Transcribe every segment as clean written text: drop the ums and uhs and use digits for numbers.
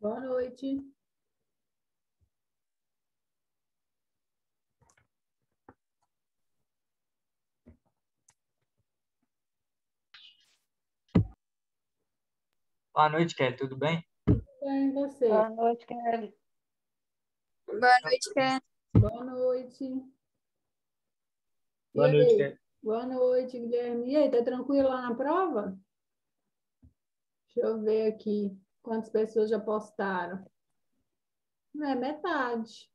Boa noite. Boa noite, Kelly, tudo bem? Bem, você? Boa noite, Kelly. Boa noite, Ken. Boa noite. E Boa noite, aí? Kelly. Boa noite, Guilherme. E aí, tá tranquilo lá na prova? Deixa eu ver aqui quantas pessoas já postaram. É metade.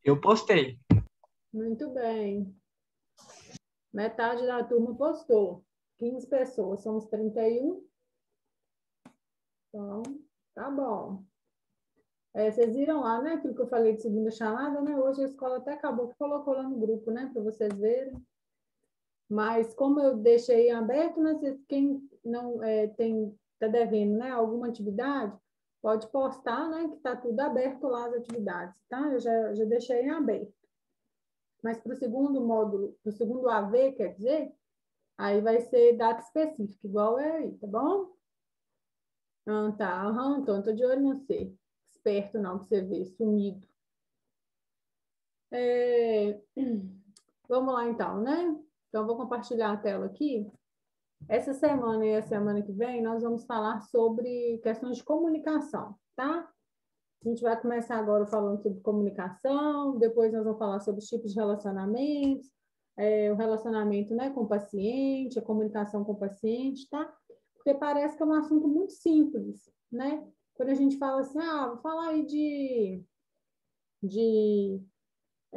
Eu postei. Muito bem. Metade da turma postou. 15 pessoas, somos 31. Então, tá bom. Vocês viram lá, né? Aquilo que eu falei de segunda chamada, né? Hoje a escola até acabou que colocou lá no grupo, né? Para vocês verem. Mas como eu deixei aberto, né? Quem não está devendo, né, alguma atividade, pode postar, né? Que está tudo aberto lá as atividades, tá? Eu já deixei em aberto. Mas para o segundo módulo, para o segundo AV, quer dizer, aí vai ser data específica, igual é aí, tá bom? Ah, tá. Aham, então, estou de olho em você. Esperto não, que você vê, sumido. Vamos lá, então, né? Então, eu vou compartilhar a tela aqui. Essa semana e a semana que vem, nós vamos falar sobre questões de comunicação, tá? A gente vai começar agora falando sobre comunicação, depois nós vamos falar sobre os tipos de relacionamentos, o relacionamento, né, com o paciente, a comunicação com o paciente, tá? Porque parece que é um assunto muito simples, né? Quando a gente fala assim, vou falar aí de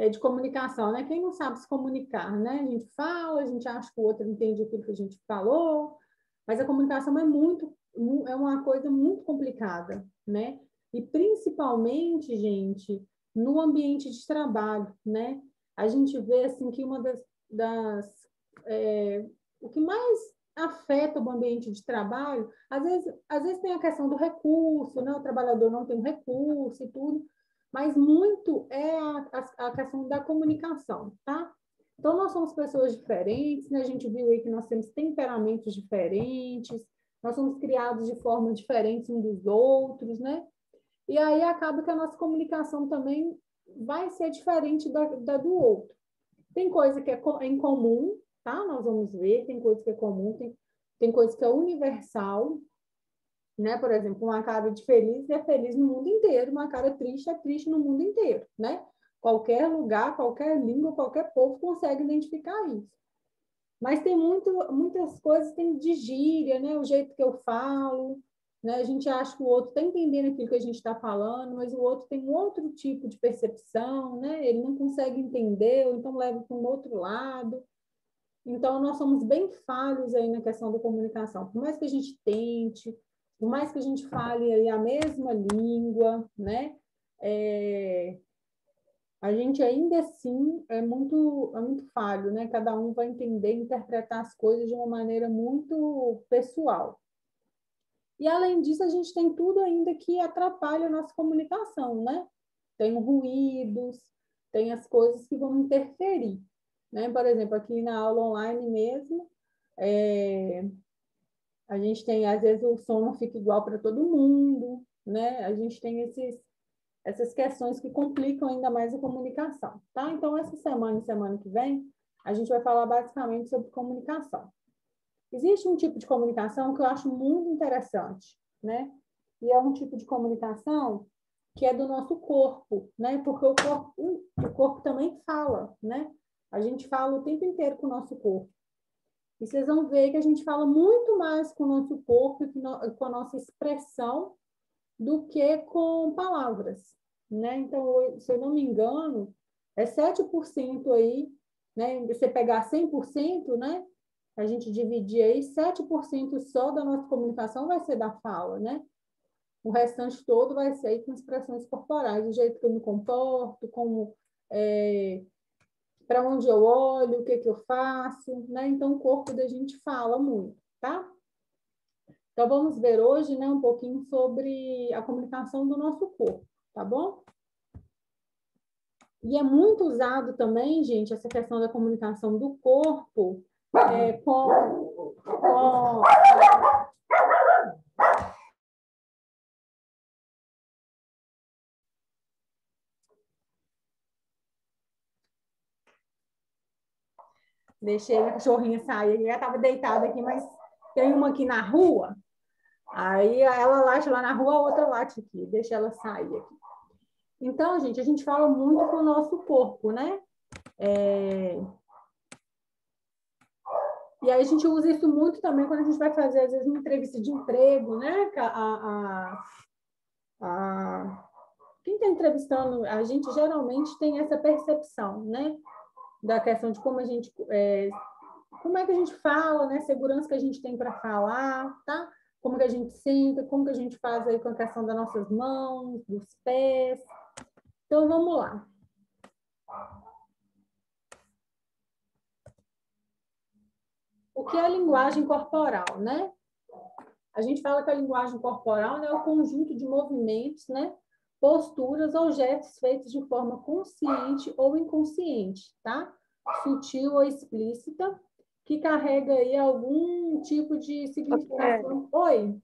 de comunicação, né? Quem não sabe se comunicar, né? A gente fala, a gente acha que o outro entende aquilo que a gente falou, mas a comunicação é uma coisa muito complicada, né? E principalmente, gente, no ambiente de trabalho, né? A gente vê assim que uma o que mais afeta o ambiente de trabalho, às vezes tem a questão do recurso, né? O trabalhador não tem recurso e tudo, mas muito é a questão da comunicação, tá? Então, nós somos pessoas diferentes, né? A gente viu aí que nós temos temperamentos diferentes, nós somos criados de forma diferente uns dos outros, né? E aí acaba que a nossa comunicação também vai ser diferente da do outro. Tem coisa que é em comum, tá? Nós vamos ver, tem coisa que é comum, tem coisa que é universal, né? Por exemplo, uma cara de feliz é feliz no mundo inteiro, uma cara triste é triste no mundo inteiro, né? Qualquer lugar, qualquer língua, qualquer povo consegue identificar isso. Mas tem muitas coisas tem de gíria, né? O jeito que eu falo, né? A gente acha que o outro está entendendo aquilo que a gente está falando, mas o outro tem um outro tipo de percepção, né? Ele não consegue entender, ou então leva para um outro lado. Então, nós somos bem falhos aí na questão da comunicação. Por mais que a gente tente, por mais que a gente fale aí a mesma língua, né? A gente ainda assim é muito falho, né? Cada um vai entender, interpretar as coisas de uma maneira muito pessoal. E, além disso, a gente tem tudo ainda que atrapalha a nossa comunicação, né? Tem ruídos, tem as coisas que vão interferir, né? Por exemplo, aqui na aula online mesmo, a gente tem, às vezes, o som não fica igual para todo mundo, né? A gente tem essas questões que complicam ainda mais a comunicação, tá? Então, essa semana e semana que vem, a gente vai falar basicamente sobre comunicação. Existe um tipo de comunicação que eu acho muito interessante, né? E é um tipo de comunicação que é do nosso corpo, né? Porque o corpo também fala, né? A gente fala o tempo inteiro com o nosso corpo. E vocês vão ver que a gente fala muito mais com o nosso corpo e com a nossa expressão do que com palavras, né? Então, se eu não me engano, é 7% aí, né? Você pegar 100%, né? A gente dividir aí, 7% só da nossa comunicação vai ser da fala, né? O restante todo vai ser aí com expressões corporais, do jeito que eu me comporto, como para onde eu olho, o que que eu faço, né? Então, o corpo da gente fala muito, tá? Então, vamos ver hoje, né, um pouquinho sobre a comunicação do nosso corpo, tá bom? E é muito usado também, gente, essa questão da comunicação do corpo com Deixei a cachorrinha sair, ele já estava deitada aqui, mas tem uma aqui na rua, aí ela late lá na rua, a outra late aqui, deixa ela sair aqui. Então, gente, a gente fala muito com o nosso corpo, né? E aí a gente usa isso muito também quando a gente vai fazer, às vezes, uma entrevista de emprego, né? Quem está entrevistando a gente geralmente tem essa percepção, né? Da questão de como a gente... como é que a gente fala, né? Segurança que a gente tem para falar, tá? Como que a gente senta, como que a gente faz aí com a questão das nossas mãos, dos pés. Então, vamos lá. O que é a linguagem corporal, né? A gente fala que a linguagem corporal, né, é o conjunto de movimentos, né? Posturas ou gestos feitos de forma consciente ou inconsciente, tá? Sutil ou explícita, que carrega aí algum tipo de significação. Oi?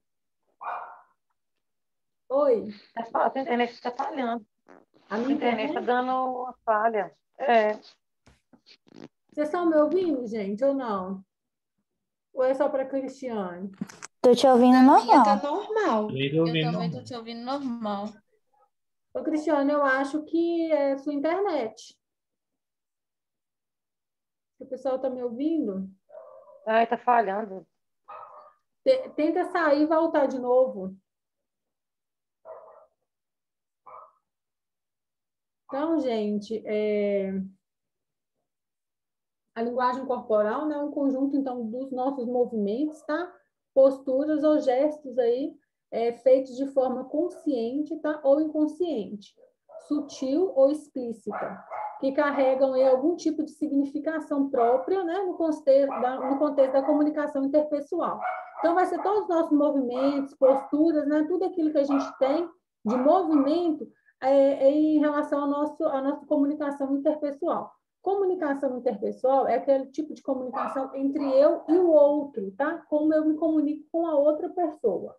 Oi? A internet está falhando. A A minha internet está internet? dando uma falha. Vocês estão me ouvindo, gente, ou não? Ou é só para Cristiane? Tô te ouvindo A minha tá normal. normal. Ele Eu ouvindo também tô normal. te ouvindo normal. Ô, Cristiane, eu acho que é sua internet. O pessoal está me ouvindo? Ai, tá falhando. Tenta sair e voltar de novo. Então, gente, a linguagem corporal, né, é um conjunto, então, dos nossos movimentos, tá? Posturas ou gestos aí, feitos de forma consciente, tá? Ou inconsciente, sutil ou explícita, que carregam aí algum tipo de significação própria, né, no contexto da comunicação interpessoal. Então, vai ser todos os nossos movimentos, posturas, né, tudo aquilo que a gente tem de movimento em relação à nossa comunicação interpessoal. Comunicação interpessoal é aquele tipo de comunicação entre eu e o outro, tá? Como eu me comunico com a outra pessoa.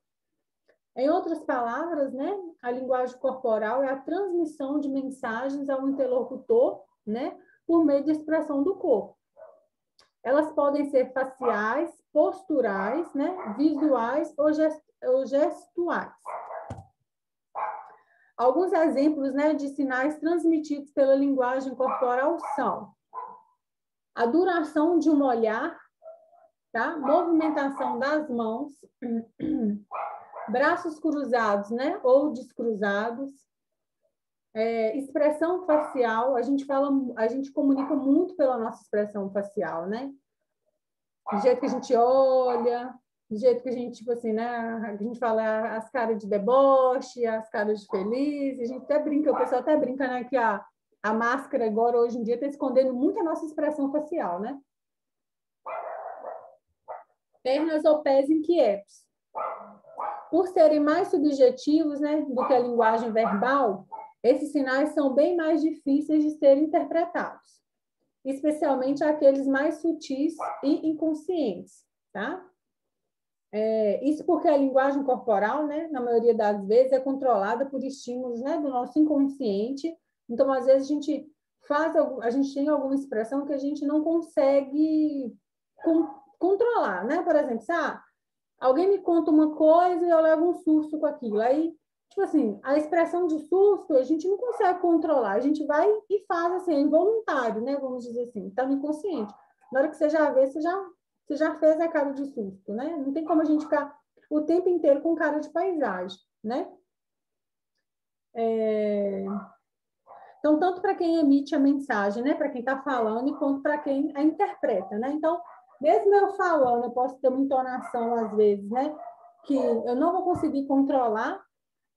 Em outras palavras, né, a linguagem corporal é a transmissão de mensagens ao interlocutor, né, por meio de expressão do corpo. Elas podem ser faciais, posturais, né, visuais ou gestuais. Alguns exemplos, né, de sinais transmitidos pela linguagem corporal são a duração de um olhar, tá? Movimentação das mãos, braços cruzados, né, ou descruzados, expressão facial. A gente comunica muito pela nossa expressão facial, né? Do jeito que a gente olha, do jeito que a gente, tipo assim, né? A gente fala as caras de deboche, as caras de feliz. A gente até brinca, o pessoal até brinca, né? Que a máscara agora, hoje em dia, está escondendo muito a nossa expressão facial, né? Pernas ou pés inquietos. Por serem mais subjetivos, né, do que a linguagem verbal, esses sinais são bem mais difíceis de serem interpretados, especialmente aqueles mais sutis e inconscientes, tá? Isso porque a linguagem corporal, né, na maioria das vezes, é controlada por estímulos, né, do nosso inconsciente. Então, às vezes, a gente tem alguma expressão que a gente não consegue controlar, né? Por exemplo, alguém me conta uma coisa e eu levo um susto com aquilo. Aí, tipo assim, a expressão de susto a gente não consegue controlar. A gente vai e faz assim, é involuntário, né? Vamos dizer assim, está no inconsciente. Na hora que você já vê, você já fez a cara de susto, né? Não tem como a gente ficar o tempo inteiro com cara de paisagem, né? Então, tanto para quem emite a mensagem, né? Para quem está falando, quanto para quem a interpreta, né? Então, mesmo eu falando, eu posso ter uma entonação, às vezes, né? Que eu não vou conseguir controlar,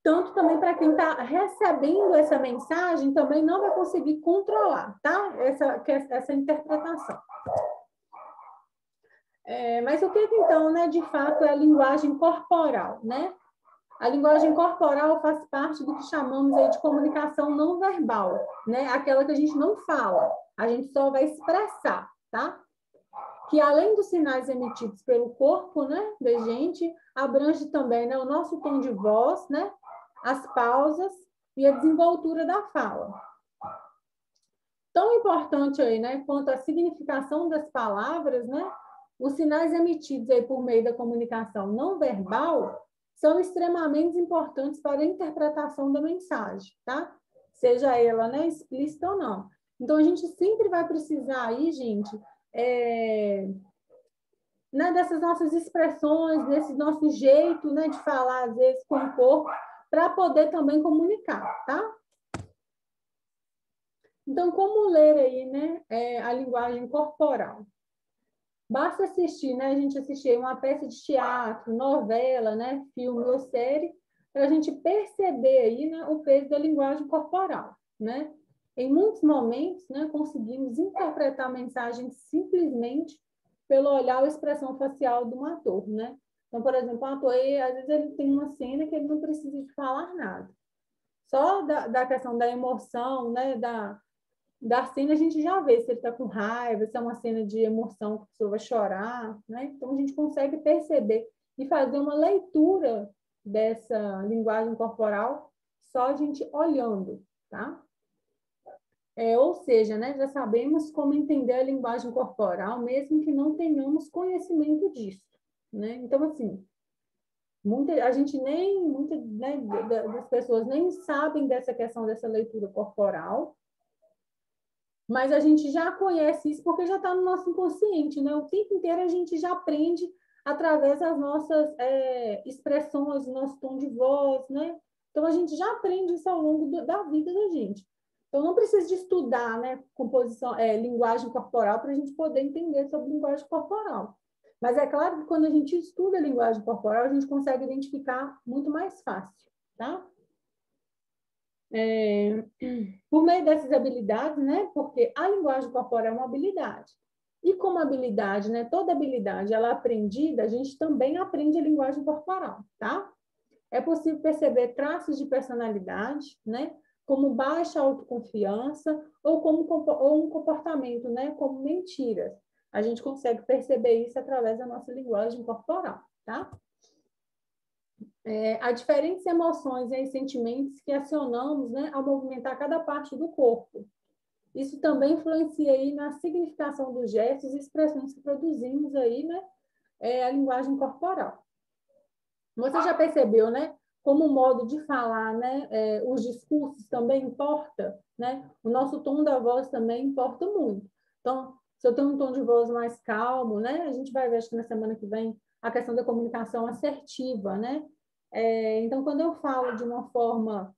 tanto também para quem está recebendo essa mensagem também não vai conseguir controlar, tá? Essa interpretação. Mas o que então, né, de fato, é a linguagem corporal, né? A linguagem corporal faz parte do que chamamos aí de comunicação não verbal, né? Aquela que a gente não fala, a gente só vai expressar, tá? Que além dos sinais emitidos pelo corpo, né, da gente, abrange também, né, o nosso tom de voz, né, as pausas e a desenvoltura da fala. tão importante aí, né, quanto a significação das palavras, né, os sinais emitidos aí por meio da comunicação não verbal são extremamente importantes para a interpretação da mensagem, tá? Seja ela, né, explícita ou não. Então, a gente sempre vai precisar aí, gente, né, dessas nossas expressões, desse nosso jeito, né, de falar, às vezes, com o corpo, para poder também comunicar, tá? Então, como ler aí, né, a linguagem corporal? Basta assistir, né, a gente assistir uma peça de teatro, novela, né, filme ou série, para a gente perceber aí, né, o peso da linguagem corporal, né? Em muitos momentos, né, conseguimos interpretar a mensagem simplesmente pelo olhar ou expressão facial do ator, né? Então, por exemplo, o ator, às vezes ele tem uma cena que ele não precisa de falar nada. Só da questão da emoção, né, da cena a gente já vê se ele está com raiva, se é uma cena de emoção que a pessoa vai chorar, né? Então, a gente consegue perceber e fazer uma leitura dessa linguagem corporal só a gente olhando, tá? Ou seja, né, já sabemos como entender a linguagem corporal, mesmo que não tenhamos conhecimento disso, né? Então, assim, a gente nem, né, das pessoas nem sabem dessa questão dessa leitura corporal, mas a gente já conhece isso porque já está no nosso inconsciente, né? O tempo inteiro a gente já aprende através das nossas expressões, do nosso tom de voz, né? Então, a gente já aprende isso ao longo da vida da gente. Então, não precisa de estudar, né, composição, linguagem corporal para a gente poder entender sobre linguagem corporal. Mas é claro que quando a gente estuda a linguagem corporal, a gente consegue identificar muito mais fácil, tá? Por meio dessas habilidades, né? Porque a linguagem corporal é uma habilidade. E como habilidade, né? Toda habilidade, ela é aprendida, a gente também aprende a linguagem corporal, tá? É possível perceber traços de personalidade, né? Como baixa autoconfiança ou um comportamento, né? Como mentiras. A gente consegue perceber isso através da nossa linguagem corporal, tá? Há diferentes emoções e sentimentos que acionamos, né, ao movimentar cada parte do corpo. Isso também influencia aí na significação dos gestos e expressões que produzimos aí, né, a linguagem corporal. Você já percebeu, né, como o modo de falar, né, os discursos também importa, né? O nosso tom da voz também importa muito. Então, se eu tenho um tom de voz mais calmo, né, a gente vai ver, acho que na semana que vem, a questão da comunicação assertiva, né? Então, quando eu falo de uma forma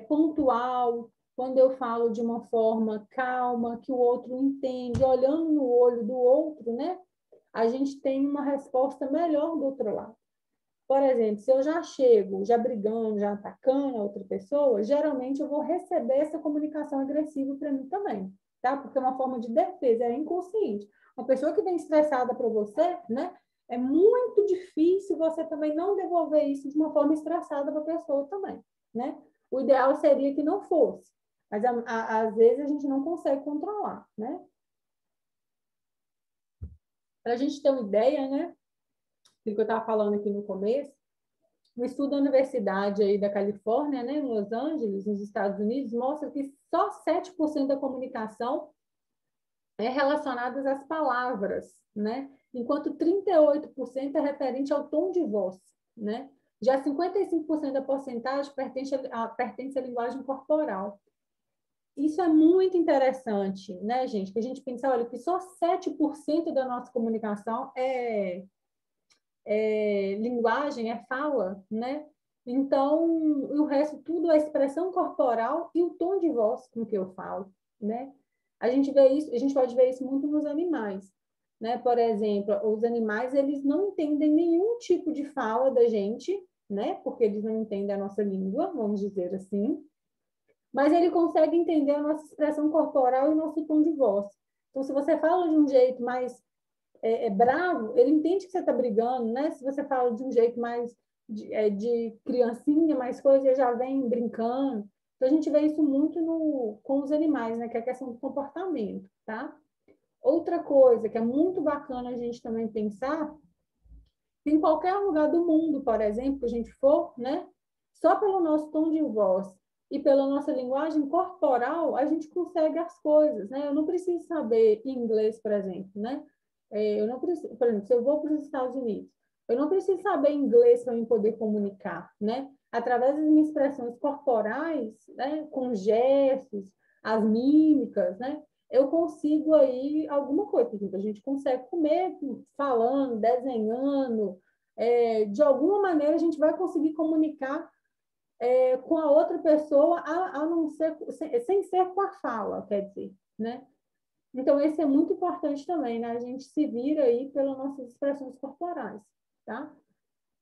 pontual, quando eu falo de uma forma calma, que o outro entende, olhando no olho do outro, né? A gente tem uma resposta melhor do outro lado. Por exemplo, se eu já chego, já brigando, já atacando a outra pessoa, geralmente eu vou receber essa comunicação agressiva para mim também, tá? Porque é uma forma de defesa, é inconsciente. Uma pessoa que vem estressada para você, né? É muito difícil você também não devolver isso de uma forma estressada para a pessoa também, né? O ideal seria que não fosse, mas às vezes a gente não consegue controlar, né? Para a gente ter uma ideia, né? O que eu estava falando aqui no começo, um estudo da Universidade aí da Califórnia, né, em Los Angeles, nos Estados Unidos, mostra que só 7% da comunicação é relacionada às palavras, né? Enquanto 38% é referente ao tom de voz, né? Já 55% da porcentagem pertence à linguagem corporal. Isso é muito interessante, né, gente? Que a gente pensa, olha, que só 7% da nossa comunicação é linguagem, é fala, né? Então, o resto tudo é expressão corporal e o tom de voz com que eu falo, né? A gente vê isso, a gente pode ver isso muito nos animais, né? Por exemplo, os animais, eles não entendem nenhum tipo de fala da gente, né? Porque eles não entendem a nossa língua, vamos dizer assim, mas ele consegue entender a nossa expressão corporal e o nosso tom de voz. Então, se você fala de um jeito mais bravo, ele entende que você está brigando, né? Se você fala de um jeito mais de criancinha, mais coisa, ele já vem brincando. Então, a gente vê isso muito com os animais, né? Que é a questão do comportamento, tá? Outra coisa que é muito bacana a gente também pensar, se em qualquer lugar do mundo, por exemplo, que a gente for, né? Só pelo nosso tom de voz, e pela nossa linguagem corporal, a gente consegue as coisas, né? Eu não preciso saber inglês, por exemplo, né? Eu não preciso, por exemplo, se eu vou para os Estados Unidos, eu não preciso saber inglês para me poder comunicar, né? Através das minhas expressões corporais, né? Com gestos, as mímicas, né? Eu consigo aí alguma coisa. Por exemplo, a gente consegue comer falando, desenhando, de alguma maneira a gente vai conseguir comunicar com a outra pessoa, a não ser, sem ser com a fala, quer dizer, né? Então, esse é muito importante também, né? A gente se vira aí pelas nossas expressões corporais, tá?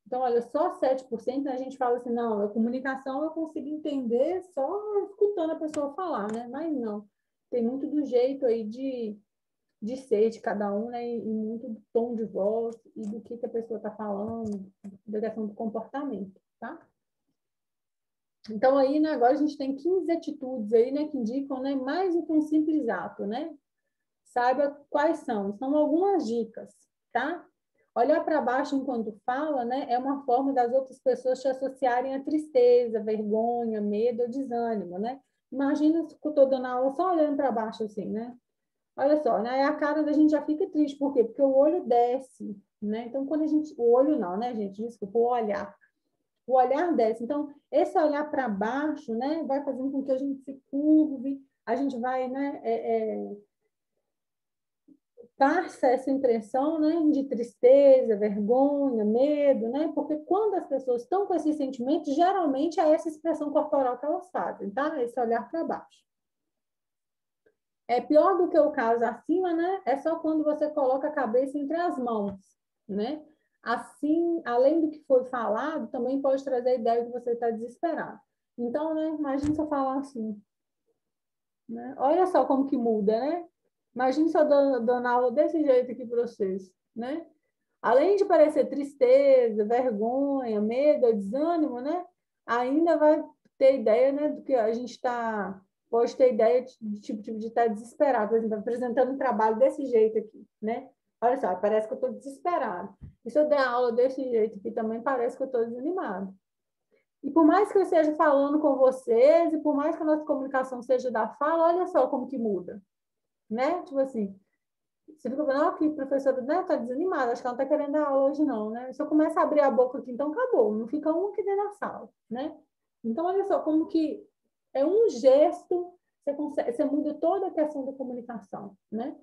Então, olha, só 7%, né, a gente fala assim, não, a comunicação eu consigo entender só escutando a pessoa falar, né? Mas não, tem muito do jeito aí de ser de cada um, né? E muito do tom de voz e do que a pessoa está falando, da questão do comportamento, tá? Então, aí, né, agora a gente tem 15 atitudes aí, né, que indicam, né, mais do que um simples ato, né? Saiba quais são. São algumas dicas, tá? Olhar para baixo enquanto fala, né, é uma forma das outras pessoas te associarem a tristeza, vergonha, medo ou desânimo, né? Imagina se eu estou dando aula só olhando para baixo assim, né? Olha só, né? A cara da gente já fica triste. Por quê? Porque o olho desce, né? Então, quando a gente... O olho não, né, gente? Desculpa, o olhar. O olhar desce. Então, esse olhar para baixo, né, vai fazendo com que a gente se curve, a gente vai, né, passa essa impressão, né, de tristeza, vergonha, medo, né, porque quando as pessoas estão com esses sentimentos, geralmente é essa expressão corporal que elas fazem, tá? Esse olhar para baixo. É pior do que o caso acima, né? É só quando você coloca a cabeça entre as mãos, né? Assim, além do que foi falado, também pode trazer a ideia de você estar desesperado. Então, né? Imagina se eu falar assim, né? Olha só como que muda, né? Imagina se eu dando aula desse jeito aqui para vocês, né? Além de parecer tristeza, vergonha, medo, desânimo, né? Ainda vai ter ideia, né, do que a gente está... Pode ter ideia de estar desesperado, por exemplo, apresentando um trabalho desse jeito aqui, né? Olha só, parece que eu estou desesperado. E se eu der aula desse jeito aqui também, parece que eu estou desanimado. E por mais que eu esteja falando com vocês, e por mais que a nossa comunicação seja da fala, olha só como que muda, né? Tipo assim, você fica falando, ó, que professora, né, tá desanimada, acho que ela não tá querendo dar aula hoje não, né? Se eu começar a abrir a boca aqui, então acabou, não fica um aqui dentro da sala, né? Então, olha só, como que é um gesto, você muda toda a questão da comunicação, né?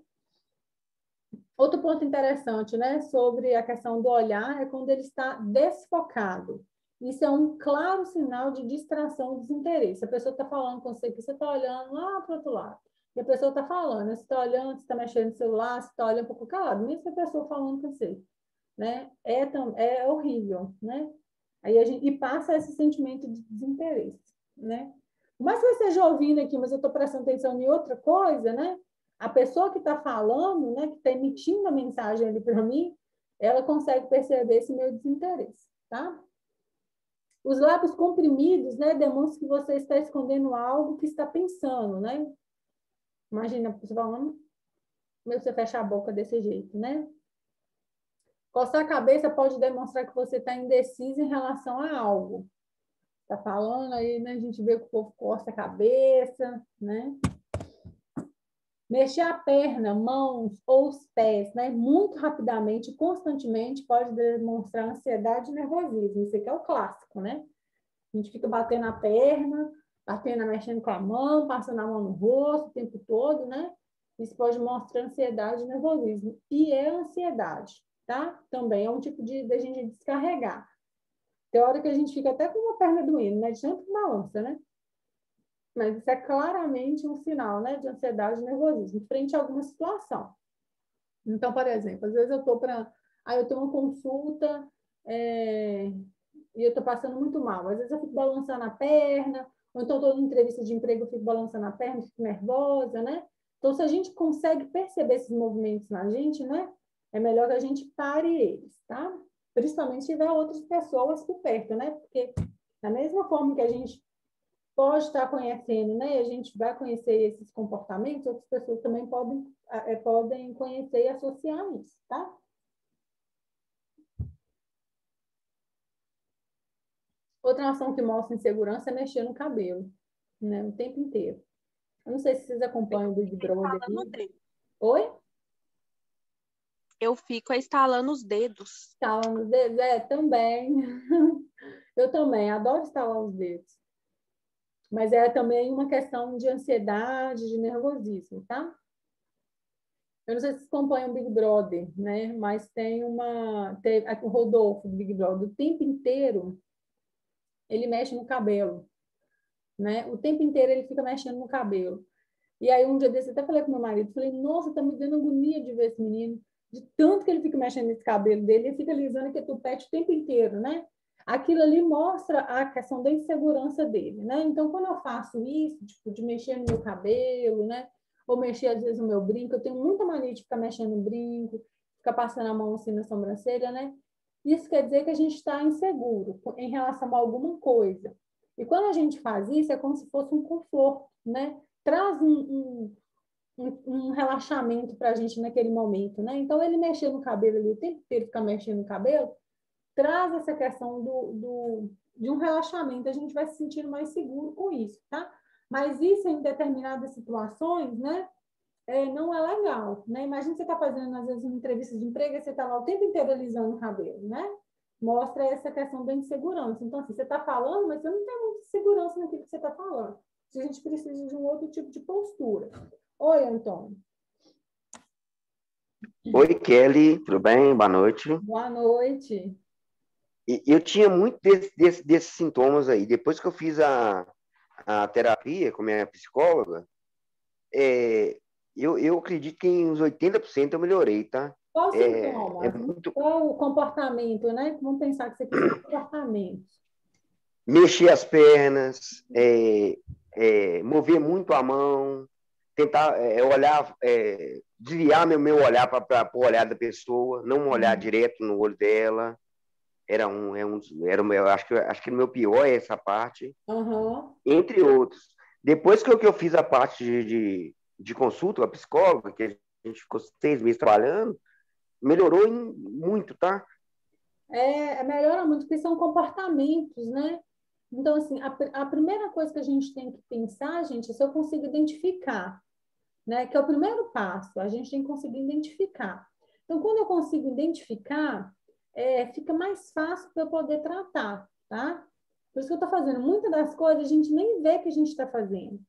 Outro ponto interessante, né, sobre a questão do olhar é quando ele está desfocado. Isso é um claro sinal de distração e desinteresse. A pessoa está falando com você, que você está olhando lá para o outro lado. E a pessoa está falando, você está olhando, você está mexendo no celular, você está olhando para qualquer lado, mesmo a pessoa falando com você. Né? É horrível, né? Aí e passa esse sentimento de desinteresse, né? Mas se você esteja ouvindo aqui, mas eu estou prestando atenção em outra coisa, né? A pessoa que está falando, né, que está emitindo a mensagem ali para mim, ela consegue perceber esse meu desinteresse, tá? Os lábios comprimidos, né, demonstram que você está escondendo algo que está pensando, né? Imagina você falando, você fecha a boca desse jeito, né? Coçar a cabeça pode demonstrar que você está indeciso em relação a algo. Tá falando aí, né? A gente vê que o povo coça a cabeça, né? Mexer a perna, mãos ou os pés, né? Muito rapidamente, constantemente, pode demonstrar ansiedade e nervosismo. Isso aqui é o clássico, né? A gente fica batendo a perna, batendo, mexendo com a mão, passando a mão no rosto o tempo todo, né? Isso pode mostrar ansiedade e nervosismo. E é ansiedade, tá? Também é um tipo de gente descarregar. Tem hora que a gente fica até com uma perna doendo, né? De tanto que balança, né? Mas isso é claramente um sinal, né? De ansiedade e nervosismo, frente a alguma situação. Então, por exemplo, às vezes eu estou para... Aí eu tenho uma consulta e eu estou passando muito mal. Às vezes eu fico balançando a perna, ou então estou em entrevista de emprego, eu fico balançando a perna, fico nervosa, né? Então, se a gente consegue perceber esses movimentos na gente, né? É melhor que a gente pare eles, tá? Principalmente se tiver outras pessoas por perto, né? Porque da mesma forma que a gente pode estar conhecendo, né? E a gente vai conhecer esses comportamentos, outras pessoas também podem conhecer e associar isso, tá? Outra ação que mostra insegurança é mexer no cabelo. né? O tempo inteiro. Eu não sei se vocês acompanham o Big Brother. Estalando o dedo. Oi? Eu fico estalando os dedos. Estalar os dedos? Também. Eu também, adoro estalar os dedos. Mas é também uma questão de ansiedade, de nervosismo, tá? Eu não sei se vocês acompanham o Big Brother, né? Mas tem o Rodolfo do Big Brother, o tempo inteiro ele mexe no cabelo, né? O tempo inteiro ele fica mexendo no cabelo. E aí um dia desse eu até falei com meu marido, falei, nossa, tá me dando agonia de ver esse menino, de tanto que ele fica mexendo nesse cabelo dele, ele fica alisando aquele tupete o tempo inteiro, né? Aquilo ali mostra a questão da insegurança dele, né? Então, quando eu faço isso, tipo, de mexer no meu cabelo, né? Ou mexer, às vezes, no meu brinco, eu tenho muita mania de ficar mexendo no brinco, ficar passando a mão assim na sobrancelha, né? Isso quer dizer que a gente está inseguro em relação a alguma coisa. E quando a gente faz isso, é como se fosse um conforto, né? Traz um relaxamento para a gente naquele momento, né? Então, ele mexer no cabelo ali, o tempo inteiro ficar mexendo no cabelo, traz essa questão de um relaxamento, a gente vai se sentindo mais seguro com isso, tá? Mas isso em determinadas situações, né? Não é legal, né? Imagina você tá fazendo, às vezes, uma entrevista de emprego e você tá lá o tempo inteiro alisando o cabelo, né? Mostra essa questão da insegurança. Então, assim, você tá falando, mas você não tem muita segurança naquilo que você tá falando. A gente precisa de um outro tipo de postura. Oi, Antônio. Oi, Kelly, tudo bem? Boa noite. Boa noite. Eu tinha muito desses sintomas aí. Depois que eu fiz a terapia com minha psicóloga, eu acredito que em uns 80% eu melhorei, tá? Qual o sintoma? Muito... Qual o comportamento, né? Vamos pensar que você quer comportamento. Mexer as pernas, mover muito a mão, tentar olhar, desviar meu olhar para o olhar da pessoa, não olhar direto no olho dela. Eu acho que o meu pior é essa parte, entre outros. Depois que eu fiz a parte de consulta com a psicóloga, que a gente ficou 6 meses trabalhando, melhorou muito, tá? Melhora muito, porque são comportamentos, né? Então, assim, a primeira coisa que a gente tem que pensar, gente, é se eu consigo identificar, né? Que é o primeiro passo, a gente tem que conseguir identificar. Então, quando eu consigo identificar, fica mais fácil para eu poder tratar, tá? Por isso que eu estou fazendo. Muitas das coisas a gente nem vê que a gente está fazendo,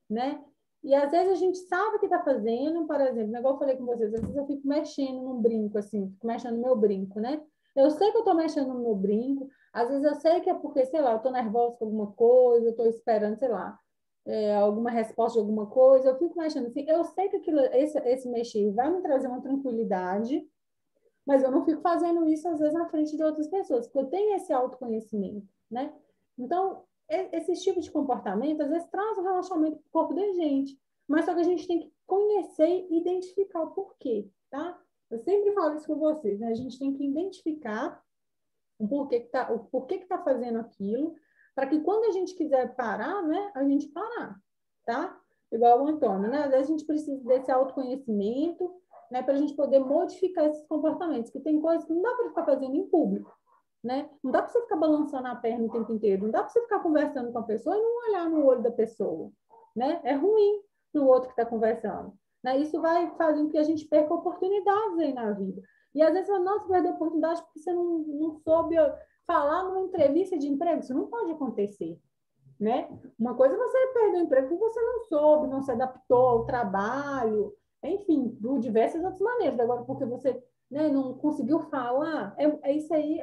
né? E às vezes a gente sabe o que está fazendo, por exemplo, igual eu falei com vocês, às vezes eu fico mexendo num brinco, assim, fico mexendo no meu brinco, né? Eu sei que eu estou mexendo no meu brinco, às vezes eu sei que é porque, sei lá, eu estou nervosa com alguma coisa, eu estou esperando, sei lá, alguma resposta de alguma coisa, eu fico mexendo assim, eu sei que esse mexer vai me trazer uma tranquilidade, mas eu não fico fazendo isso, às vezes, na frente de outras pessoas, porque eu tenho esse autoconhecimento, né? Então, esse tipo de comportamento, às vezes, traz um relaxamento para o corpo da gente, mas só que a gente tem que conhecer e identificar o porquê, tá? Eu sempre falo isso com vocês, né? A gente tem que identificar o porquê que tá fazendo aquilo, para que quando a gente quiser parar, né, a gente parar, tá? Igual o Antônio, né? Às vezes a gente precisa desse autoconhecimento, né, para a gente poder modificar esses comportamentos, que tem coisas que não dá para ficar fazendo em público, né? Não dá para você ficar balançando a perna o tempo inteiro, não dá para você ficar conversando com a pessoa e não olhar no olho da pessoa, né? É ruim no outro que está conversando, né? Isso vai fazer com que a gente perca oportunidades aí na vida. E às vezes, nossa, perdeu oportunidade porque você não soube falar numa entrevista de emprego. Isso não pode acontecer, né? Uma coisa é você perder o emprego porque você não soube, não se adaptou ao trabalho, enfim, de diversas outras maneiras. Agora, porque você, né, não conseguiu falar, isso aí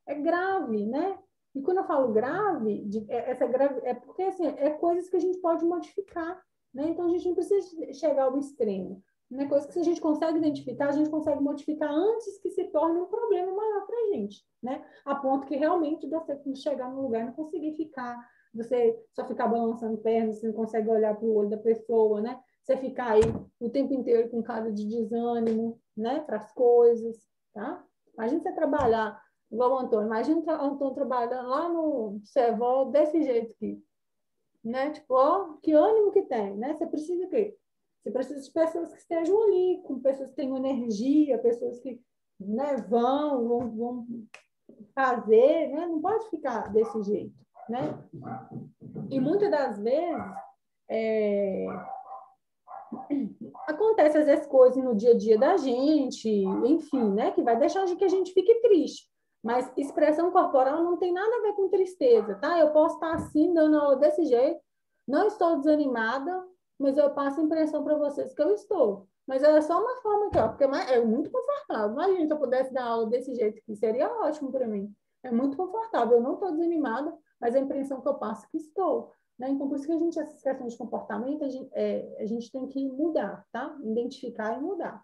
é grave, né? E quando eu falo grave, essa grave é porque assim, é coisas que a gente pode modificar, né? Então a gente não precisa chegar ao extremo. Né? Coisa que se a gente consegue identificar, a gente consegue modificar antes que se torne um problema maior para a gente, né? A ponto que realmente você chegar no lugar e não conseguir ficar, você só ficar balançando pernas, você não consegue olhar para o olho da pessoa, né? Você ficar aí o tempo inteiro com cara de desânimo, né? Para as coisas, tá? Imagina você trabalhar, igual o Antônio, imagina o Antônio trabalhando lá no Servol desse jeito aqui, né? Tipo, ó, que ânimo que tem, né? Você precisa o quê? Você precisa de pessoas que estejam ali, com pessoas que tenham energia, pessoas que, né, vão fazer, né? Não pode ficar desse jeito, né? E muitas das vezes acontece às vezes coisas no dia a dia da gente, enfim, né? Que vai deixar que a gente fique triste. Mas expressão corporal não tem nada a ver com tristeza, tá? Eu posso estar assim, dando aula desse jeito, não estou desanimada, mas eu passo a impressão para vocês que eu estou. Mas é só uma forma aqui, ó, porque é muito confortável. Imagina se eu pudesse dar aula desse jeito aqui, seria ótimo para mim. É muito confortável, eu não estou desanimada, mas a impressão que eu passo é que estou. Né? Então, por isso que essas questões de comportamento, a gente tem que mudar, tá? Identificar e mudar.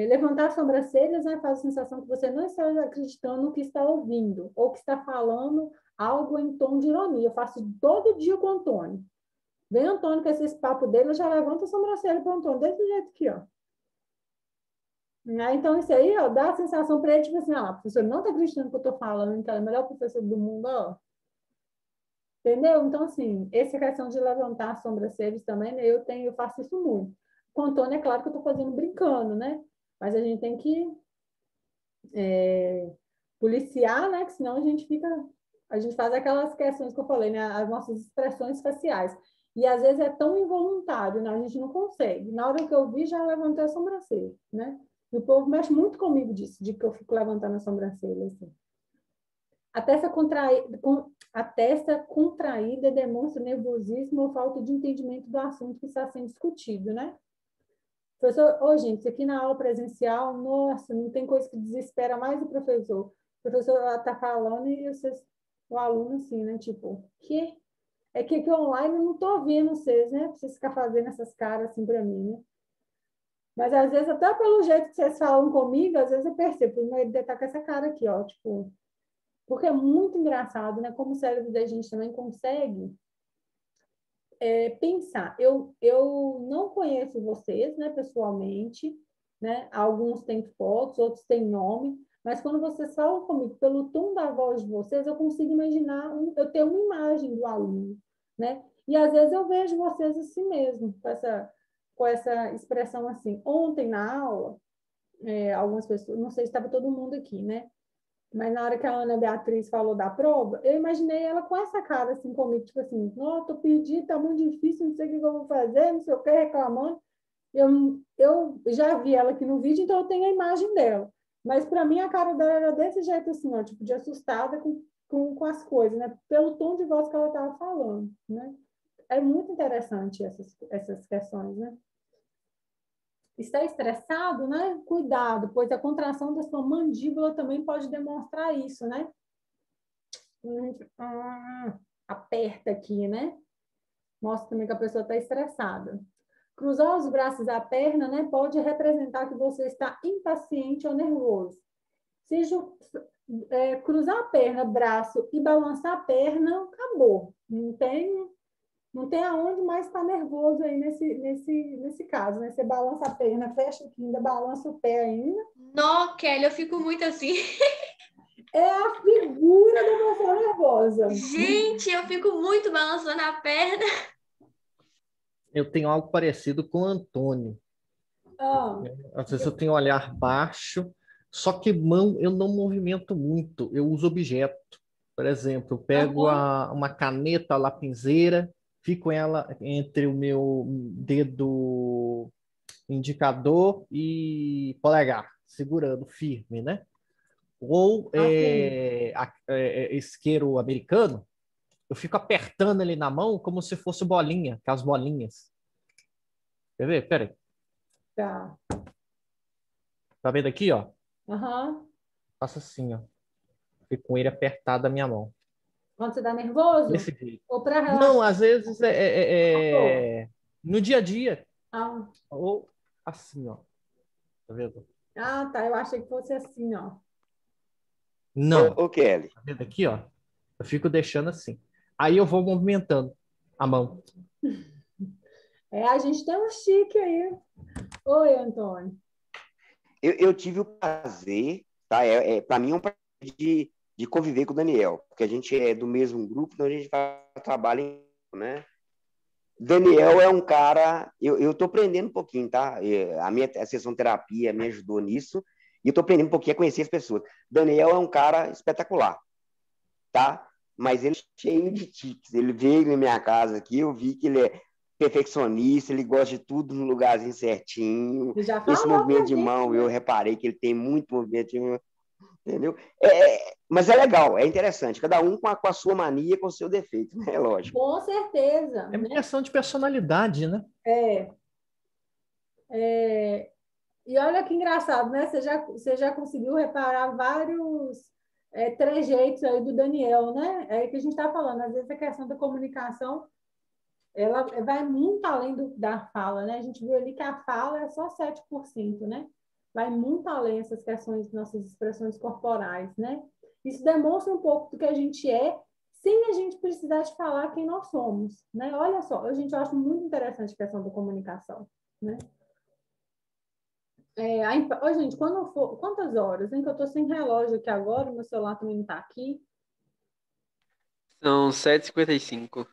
Levantar as sobrancelhas, né, faz a sensação que você não está acreditando no que está ouvindo, ou que está falando algo em tom de ironia. Eu faço todo dia com o Antônio. Vem Antônio com esses papos dele, eu já levanto a sobrancelha para o Antônio, desse jeito aqui, ó. Então, isso aí, ó, dá a sensação para ele, tipo assim, ó, o professor não está acreditando no que eu estou falando, que ela é o melhor professor do mundo, ó. Entendeu? Então, assim, essa questão de levantar as sobrancelhas também, né, eu faço isso muito. Com o Antônio, é claro que eu estou fazendo brincando, né? Mas a gente tem que policiar, né? Que senão a gente faz aquelas questões que eu falei, né? As nossas expressões faciais. E às vezes é tão involuntário, né? A gente não consegue. Na hora que eu vi, já levantei a sobrancelha, né? E o povo mexe muito comigo disso, de que eu fico levantando a sobrancelha, assim. A testa contraída demonstra nervosismo ou falta de entendimento do assunto que está sendo discutido, né? Professor, gente, isso aqui na aula presencial, nossa, não tem coisa que desespera mais o professor. O professor está falando e o aluno assim, né? Tipo, que? É que aqui online eu não estou vendo vocês, né? Pra vocês ficarem fazendo essas caras assim para mim, né? Mas às vezes, até pelo jeito que vocês falam comigo, às vezes eu percebo, ele deve estar com essa cara aqui, ó, tipo... Porque é muito engraçado, né? Como o cérebro da gente também consegue pensar. Eu não conheço vocês, né, pessoalmente, né? Alguns têm fotos, outros têm nome, mas quando vocês falam comigo pelo tom da voz de vocês, eu consigo imaginar, eu tenho uma imagem do aluno, né? E às vezes eu vejo vocês assim mesmo, com essa expressão assim. Ontem na aula, algumas pessoas, não sei se estava todo mundo aqui, né? Mas na hora que a Ana Beatriz falou da prova, eu imaginei ela com essa cara assim comigo, tipo assim, não, tô perdido, tá muito difícil, não sei o que eu vou fazer, não sei o que, reclamando. Eu já vi ela aqui no vídeo, então eu tenho a imagem dela. Mas para mim a cara dela era desse jeito assim, ó, tipo de assustada com as coisas, né? Pelo tom de voz que ela estava falando, né? É muito interessante essas questões, né? Está estressado, né? Cuidado, pois a contração da sua mandíbula também pode demonstrar isso, né? Aperta aqui, né? Mostra também que a pessoa está estressada. Cruzar os braços à perna, né? Pode representar que você está impaciente ou nervoso. Cruzar a perna, braço e balançar a perna, acabou. Não tem aonde mais estar nervoso aí nesse caso, né? Você balança a perna, fecha aqui, ainda balança o pé ainda. Não, Kelly, eu fico muito assim. É a figura da pessoa nervosa. Gente, eu fico muito balançando a perna. Eu tenho algo parecido com o Antônio. Às vezes eu tenho olhar baixo, só que mão eu não movimento muito, eu uso objeto. Por exemplo, eu pego uma caneta, a lapiseira, fico ela entre o meu dedo indicador e polegar, segurando firme, né? Ou isqueiro americano, eu fico apertando ele na mão como se fosse bolinha, com as bolinhas. Quer ver? Pera aí. Tá. Tá vendo aqui, ó? Aham. Faço assim, ó. Fico com ele apertado na minha mão. Quando você tá nervoso? Desse jeito. Ou para relaxar? Não, às vezes no dia a dia. Ou assim, ó. Tá vendo? Ah, tá. Eu achei que fosse assim, ó. Não. Ô, Kelly. Tá vendo aqui, ó? Eu fico deixando assim. Aí eu vou movimentando a mão. A gente tem um chique aí. Oi, Antônio. Eu tive o prazer, tá? Para mim é um prazer de conviver com o Daniel, porque a gente é do mesmo grupo, então a gente faz trabalho, né? Daniel é um cara, eu tô aprendendo um pouquinho, tá? A sessão terapia me ajudou nisso, e eu tô aprendendo um pouquinho a conhecer as pessoas. Daniel é um cara espetacular, tá? mas ele é cheio de tiques. Ele veio na minha casa aqui, eu vi que ele é perfeccionista, ele gosta de tudo no lugarzinho certinho. Já Esse falou movimento pra de gente, mão, né? eu reparei que ele tem muito movimento de mão, entendeu? Mas é legal, é interessante. Cada um com a sua mania, com o seu defeito, né? Lógico. Com certeza, É uma né? questão de personalidade, né? E olha que engraçado, né? Você já conseguiu reparar vários trejeitos aí do Daniel, né? É que a gente está falando, às vezes a questão da comunicação, ela vai muito além da fala, né? A gente viu ali que a fala é só 7%, né? Vai muito além essas questões, nossas expressões corporais, né? Isso demonstra um pouco do que a gente é, sem a gente precisar de falar quem nós somos, né? Olha só, a gente acha muito interessante a questão da comunicação, né? Gente, quantas horas, hein? Que eu estou sem relógio aqui agora, meu celular também não está aqui. São 7h55.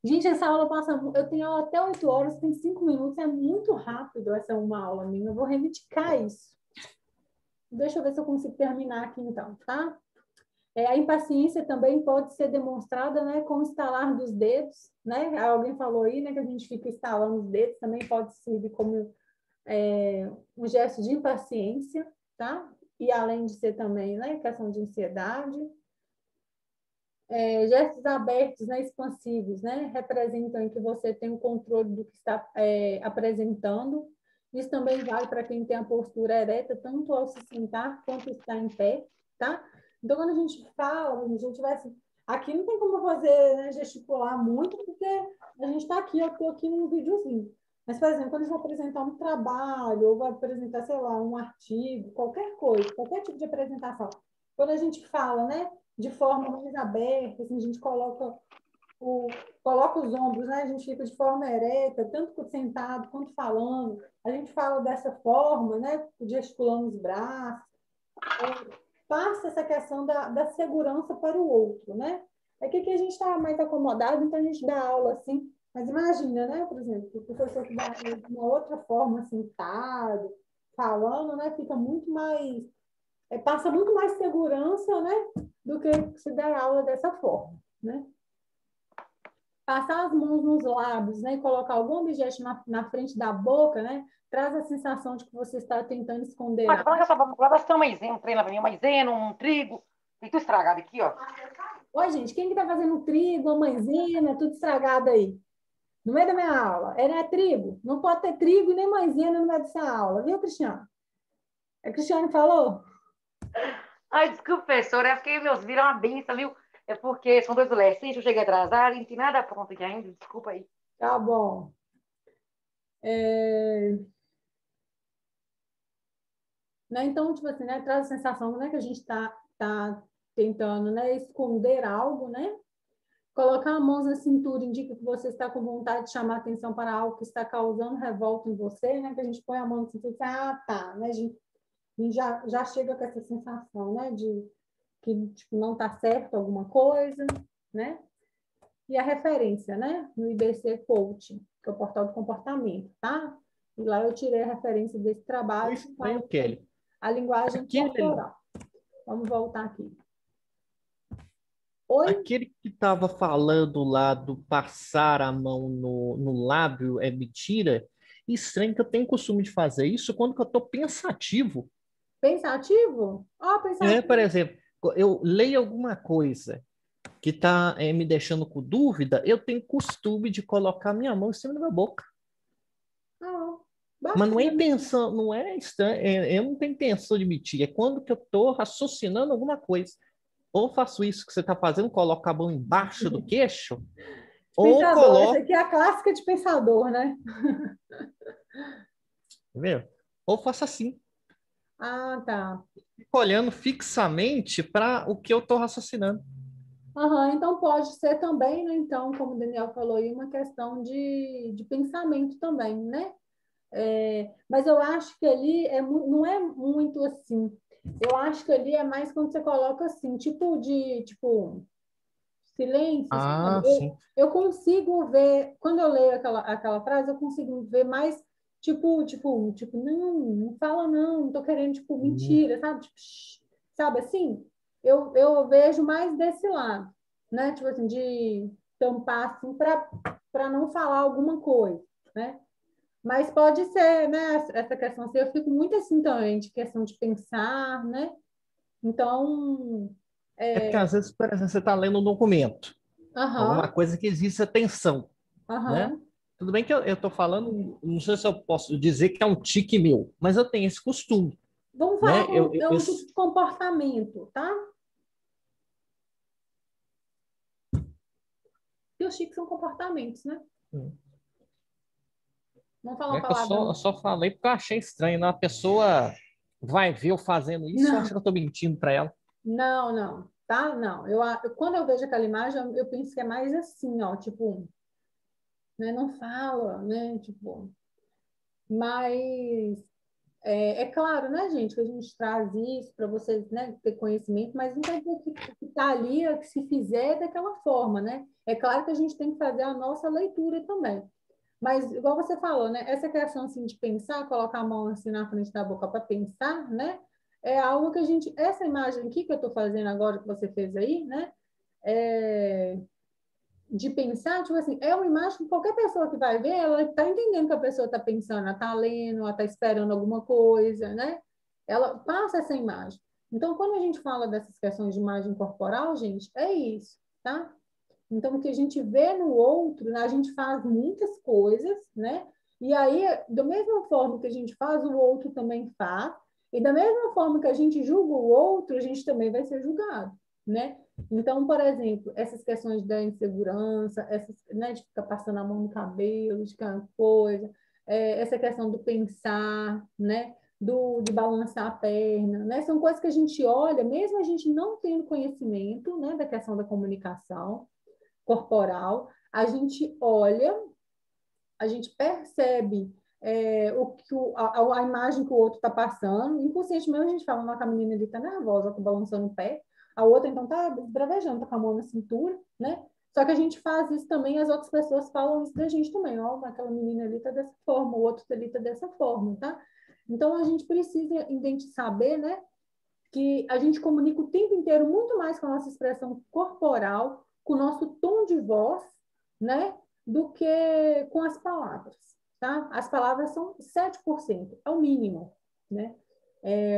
Gente, essa aula passa. Eu tenho aula até 8 horas, tem 5 minutos, é muito rápido essa uma aula minha. Eu vou reivindicar isso. Deixa eu ver se eu consigo terminar aqui então, tá? A impaciência também pode ser demonstrada, né, com o estalar dos dedos, né? Alguém falou aí, né, que a gente fica estalando os dedos, também pode servir como um gesto de impaciência, tá? E além de ser também, né, questão de ansiedade. Gestos abertos, né, expansivos, né, representam que você tem o controle do que está apresentando. Isso também vale para quem tem a postura ereta, tanto ao se sentar quanto estar em pé, tá? Então, quando a gente fala, a gente vai assim, aqui não tem como fazer, né, gesticular muito, porque a gente está aqui, eu estou aqui num videozinho. Mas, por exemplo, quando a gente vai apresentar um trabalho, ou vai apresentar, sei lá, um artigo, qualquer coisa, qualquer tipo de apresentação, quando a gente fala, né, de forma mais aberta, assim, a gente coloca os ombros, né? A gente fica de forma ereta, tanto sentado quanto falando. A gente fala dessa forma, né? Gesticulando os braços. Passa essa questão da segurança para o outro, né? É que aqui a gente está mais acomodado, então a gente dá aula assim. Mas imagina, né? Por exemplo, o professor que dá de uma outra forma, sentado, falando, né? Fica muito mais... passa muito mais segurança, né? Do que se der aula dessa forma, né? Passar as mãos nos lábios, né? E colocar algum objeto na frente da boca, né? Traz a sensação de que você está tentando esconder. Mas falando dessa palavra, tem uma maisena, um trem lá pra mim, maisena, um trigo, tem tudo estragado aqui, ó. Oi, gente, quem que tá fazendo trigo, a maisena, tudo estragado aí? No meio da minha aula. Não é trigo? Não pode ter trigo e nem maisena no meio dessa aula, viu, Cristiano? Cristiano falou? Ai, desculpa, professora, é porque meus viram uma benção, viu? É porque são 2 adolescentes, eu cheguei atrasada, e não tem nada pronto aqui ainda, desculpa aí. Tá bom. Né? Então, tipo assim, né? Traz a sensação, né, que a gente tá tentando, né, esconder algo, né? Colocar a mão na cintura indica que você está com vontade de chamar atenção para algo que está causando revolta em você, né? Que a gente põe a mão na cintura e diz, tá, né? A gente já chega com essa sensação, né? De que tipo, não está certo alguma coisa, né? E a referência, né? No IBC Coaching, que é o portal do comportamento, tá? E lá eu tirei a referência desse trabalho. Estranho, Kelly. A linguagem corporal. Vamos voltar aqui. Oi? Aquele que estava falando lá do passar a mão no lábio é mentira? Estranho que eu tenho costume de fazer isso quando que eu estou pensativo. Pensativo? Pensativo. Por exemplo, eu leio alguma coisa que está me deixando com dúvida, eu tenho costume de colocar minha mão em cima da minha boca. Mas não é intenção, não é estranho, eu não tenho intenção de mentir, é quando que eu estou raciocinando alguma coisa. Ou faço isso que você está fazendo, coloco a mão embaixo do queixo, ou coloco... Essa aqui é a clássica de pensador, né? Entendeu? Ou faço assim. Tá. Fico olhando fixamente para o que eu estou raciocinando. Então pode ser também, né? Então, como o Daniel falou aí, uma questão de pensamento também, né? Mas eu acho que ali não é muito assim. Eu acho que ali é mais quando você coloca assim, tipo silêncio. Sim. Eu consigo ver, quando eu leio aquela frase, eu consigo ver mais tipo, não fala não tô querendo, mentira, sabe? Sabe assim? Eu vejo mais desse lado. né? Tipo assim, de tampar assim para não falar alguma coisa, né? Mas pode ser, né? Essa questão assim, eu fico muito assim também, de questão de pensar, né? Então, É porque às vezes, por exemplo, você está lendo um documento, alguma aham, coisa que existe atenção, né? aham. Tudo bem que eu estou falando, não sei se eu posso dizer que é um tique meu, mas eu tenho esse costume, Vamos falar né? que é um tipo de comportamento, tá? E os tiques são comportamentos, né? Vamos falar uma É que eu palavra. só falei porque eu achei estranho, né? A pessoa vai ver eu fazendo isso e acha Não, que eu estou mentindo para ela. não, tá? Não. Quando eu vejo aquela imagem, eu penso que é mais assim, ó, tipo, né? Não fala, né? Tipo, mas é claro, né, gente, que a gente traz isso para vocês, né, ter conhecimento, mas não quer dizer que está ali, que se fizer daquela forma, né? É claro que a gente tem que fazer a nossa leitura também. Mas, igual você falou, né? Essa questão assim, de pensar, colocar a mão assim na frente da boca para pensar, né? É algo que a gente. Essa imagem aqui que eu estou fazendo agora, que você fez aí, né? É, de pensar, tipo assim, é uma imagem que qualquer pessoa que vai ver, ela está entendendo que a pessoa está pensando, ela está lendo, ela está esperando alguma coisa, né? Ela passa essa imagem. Então, quando a gente fala dessas questões de imagem corporal, gente, é isso, tá? Então, o que a gente vê no outro, né, a gente faz muitas coisas, né? E aí, da mesma forma que a gente faz, o outro também faz. E da mesma forma que a gente julga o outro, a gente também vai ser julgado, né? Então, por exemplo, essas questões da insegurança, essas, né, de ficar passando a mão no cabelo, de cada coisa, essa questão do pensar, né? De balançar a perna, né? São coisas que a gente olha, mesmo a gente não tendo conhecimento, né, da questão da comunicação corporal, a gente olha, a gente percebe a imagem que o outro está passando, inconscientemente a gente fala, uma que a menina ali está nervosa, está balançando o pé, a outra então está bravejando, está com a mão na cintura, né? Só que a gente faz isso também, as outras pessoas falam isso da gente também, ó, aquela menina ali está dessa forma, o outro ali está dessa forma, tá? Então a gente precisa saber, né, que a gente comunica o tempo inteiro muito mais com a nossa expressão corporal, com o nosso tom de voz, né, do que com as palavras, tá? As palavras são 7%, é o mínimo, né?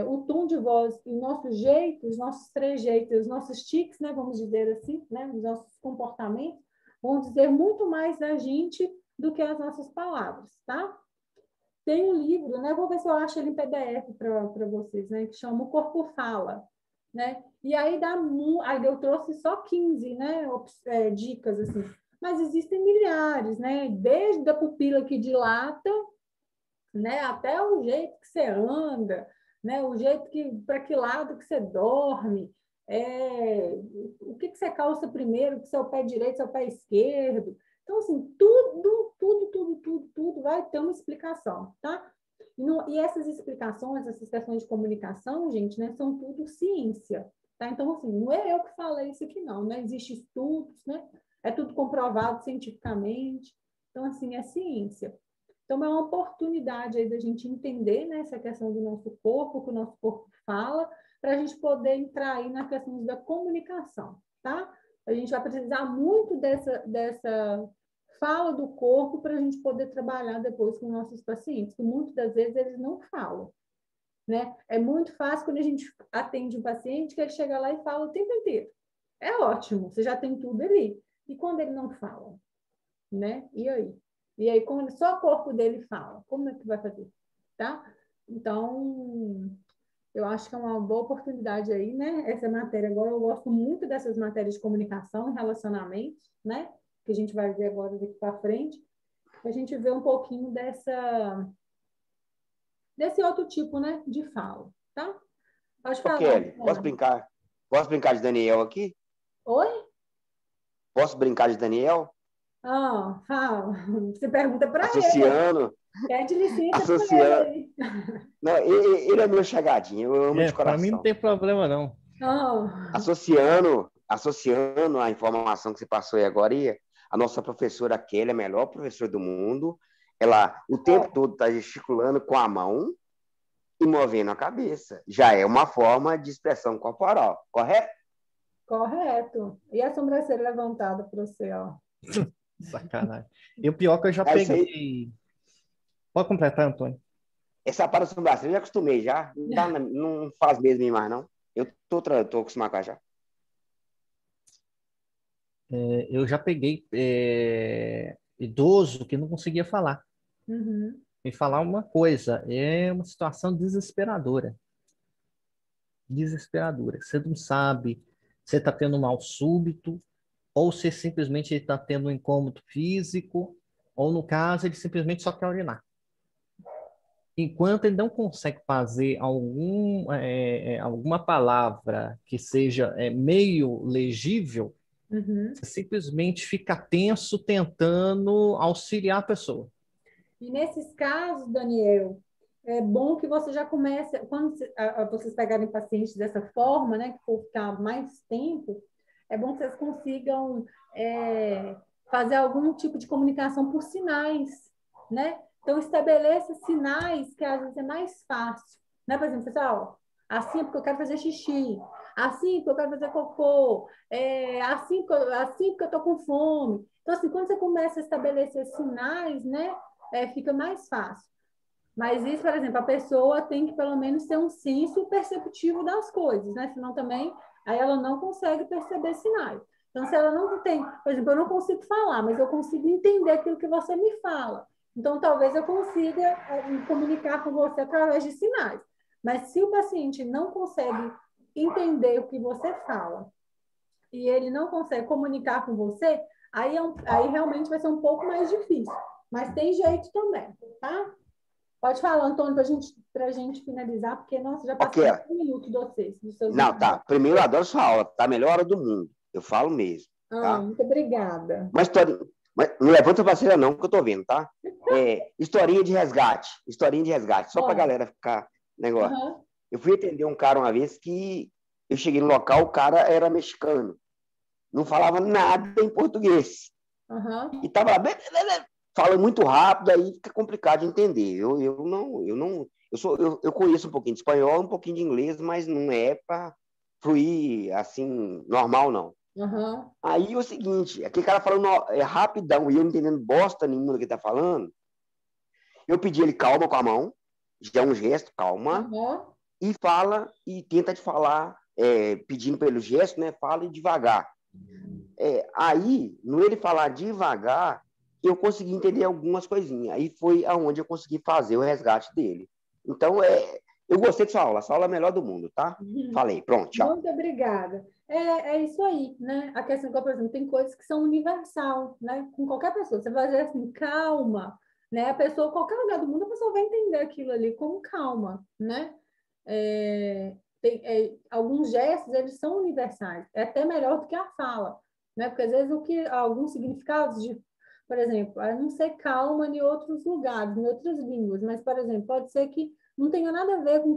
O tom de voz e o nosso jeito, os nossos trejeitos, os nossos tiques, né, vamos dizer assim, né, os nossos comportamentos, vão dizer muito mais da gente do que as nossas palavras, tá? Tem um livro, né? Vou ver se eu acho ele em PDF para vocês, né? Que chama O Corpo Fala, né? E aí aí eu trouxe só 15, né? Dicas assim, mas existem milhares, né? Desde a pupila que dilata, né? Até o jeito que você anda, né? O jeito que para que lado que você dorme, o que você calça primeiro, que seu pé direito, seu pé esquerdo. Então, assim, tudo vai ter uma explicação, tá? E essas explicações, essas questões de comunicação, gente, né, são tudo ciência, tá? Então, assim, não é eu que falei isso aqui, não, né? Existem estudos, né? É tudo comprovado cientificamente. Então, assim, é ciência. Então, é uma oportunidade aí da gente entender, né, essa questão do nosso corpo, o que o nosso corpo fala, para a gente poder entrar aí na questão da comunicação, tá? A gente vai precisar muito dessa fala do corpo para a gente poder trabalhar depois com nossos pacientes, que muitas das vezes eles não falam, né? É muito fácil quando a gente atende um paciente que ele chega lá e fala o tempo inteiro. É ótimo, você já tem tudo ali. E quando ele não fala, né? E aí? E aí, quando só o corpo dele fala, como é que vai fazer? Tá? Então, eu acho que é uma boa oportunidade aí, né? Essa matéria agora, eu gosto muito dessas matérias de comunicação e relacionamento, né? Que a gente vai ver agora daqui para frente, a gente vê um pouquinho desse outro tipo, né? De fala, tá? Pode falar. Kelly, posso brincar? Posso brincar de Daniel aqui? Oi? Posso brincar de Daniel? Fala. Você pergunta para ele. Associando. Pede licença Associando. para ele. Não, ele é meu chegadinho, eu amo de coração. Para mim não tem problema, não. Associando a informação que você passou aí agora, a nossa professora Kelly, a melhor professora do mundo, ela o tempo todo está gesticulando com a mão e movendo a cabeça. Já é uma forma de expressão corporal, correto? Correto. E a sobrancelha levantada para você, ó. Sacanagem. E o pior que eu já É isso aí. peguei. Pode completar, Antônio. Essa para sobrancelha eu já acostumei já. Não faz mesmo em mais, não. Eu tô acostumado com ela já. Eu já peguei idoso que não conseguia falar. Uhum. E falar uma coisa, é uma situação desesperadora. Desesperadora. Você não sabe se está tendo um mal súbito, ou se simplesmente ele está tendo um incômodo físico, ou no caso, ele simplesmente só quer urinar. Enquanto ele não consegue fazer alguma palavra que seja meio legível, Uhum. você simplesmente fica tenso tentando auxiliar a pessoa. E nesses casos, Daniel, é bom que você já comece, quando vocês pegarem pacientes dessa forma, né, que for ficar mais tempo, é bom que vocês consigam fazer algum tipo de comunicação por sinais, né? Então, estabeleça sinais que às vezes é mais fácil, né? Por exemplo, pessoal, assim porque eu quero fazer xixi, assim porque eu quero fazer cocô, assim porque eu estou com fome. Então, assim, quando você começa a estabelecer sinais, né, fica mais fácil. Mas isso, por exemplo, a pessoa tem que pelo menos ter um senso perceptivo das coisas, né? Senão também aí ela não consegue perceber sinais. Então, se ela não tem, por exemplo, eu não consigo falar, mas eu consigo entender aquilo que você me fala. Então, talvez eu consiga comunicar com você através de sinais. Mas se o paciente não consegue entender o que você fala e ele não consegue comunicar com você, aí realmente vai ser um pouco mais difícil. Mas tem jeito também, tá? Pode falar, Antônio, para a gente finalizar, porque, nossa, já passou 1 minuto dos seus Não, tá. Primeiro, eu adoro sua aula. Tá a melhor hora do mundo. Eu falo mesmo. Tá? Muito obrigada. Mas não levanta pra cima não, que eu tô vendo, tá? Historinha de resgate. Só pra galera ficar negócio. Uhum. Eu fui atender um cara uma vez que eu cheguei no local, o cara era mexicano. Não falava nada em português. Uhum. E tava fala muito rápido, aí fica complicado de entender. Eu conheço um pouquinho de espanhol, um pouquinho de inglês, mas não é para fluir assim, normal, não. Uhum. Aí é o seguinte, aquele cara falando rapidão e eu não entendendo bosta nenhuma do que ele tá falando, eu pedi ele calma com a mão, já é um gesto, calma, e fala, e tenta te falar, pedindo pelo gesto, né? Fala devagar. Aí, no ele falar devagar, eu consegui entender algumas coisinhas. Aí foi aonde eu consegui fazer o resgate dele. Então, eu gostei de sua aula. Essa aula é a melhor do mundo, tá? Falei, pronto, tchau. Muito obrigada. É isso aí, né? A questão que, por exemplo, tem coisas que são universal, né? Com qualquer pessoa. Você vai dizer assim, calma, né? A pessoa, qualquer lugar do mundo, a pessoa vai entender aquilo ali como calma, né? Alguns gestos, eles são universais. É até melhor do que a fala, né? Porque, às vezes, alguns significados de, por exemplo, não ser calma em outros lugares, em outras línguas, mas, por exemplo, pode ser que não tenha nada a ver com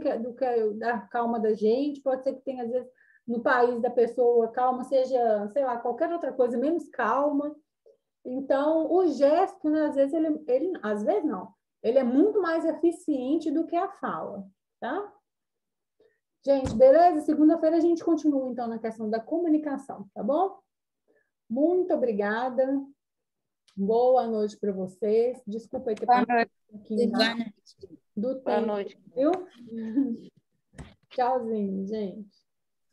da calma da gente, pode ser que tenha, às vezes, no país da pessoa, calma seja, sei lá, qualquer outra coisa menos calma. Então, o gesto, né, às vezes, às vezes não, ele é muito mais eficiente do que a fala, tá? Gente, beleza? Segunda-feira a gente continua, então, na questão da comunicação, tá bom? Muito obrigada. Boa noite para vocês. Desculpa aí ter passado um pouquinho do tempo. Boa noite. Viu? Tchauzinho, gente.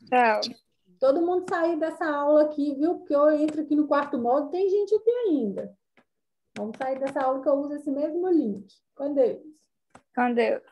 Tchau. Todo mundo sair dessa aula aqui, viu? Porque eu entro aqui no quarto modo, tem gente aqui ainda. Vamos sair dessa aula que eu uso esse mesmo link. Com Deus. Com Deus.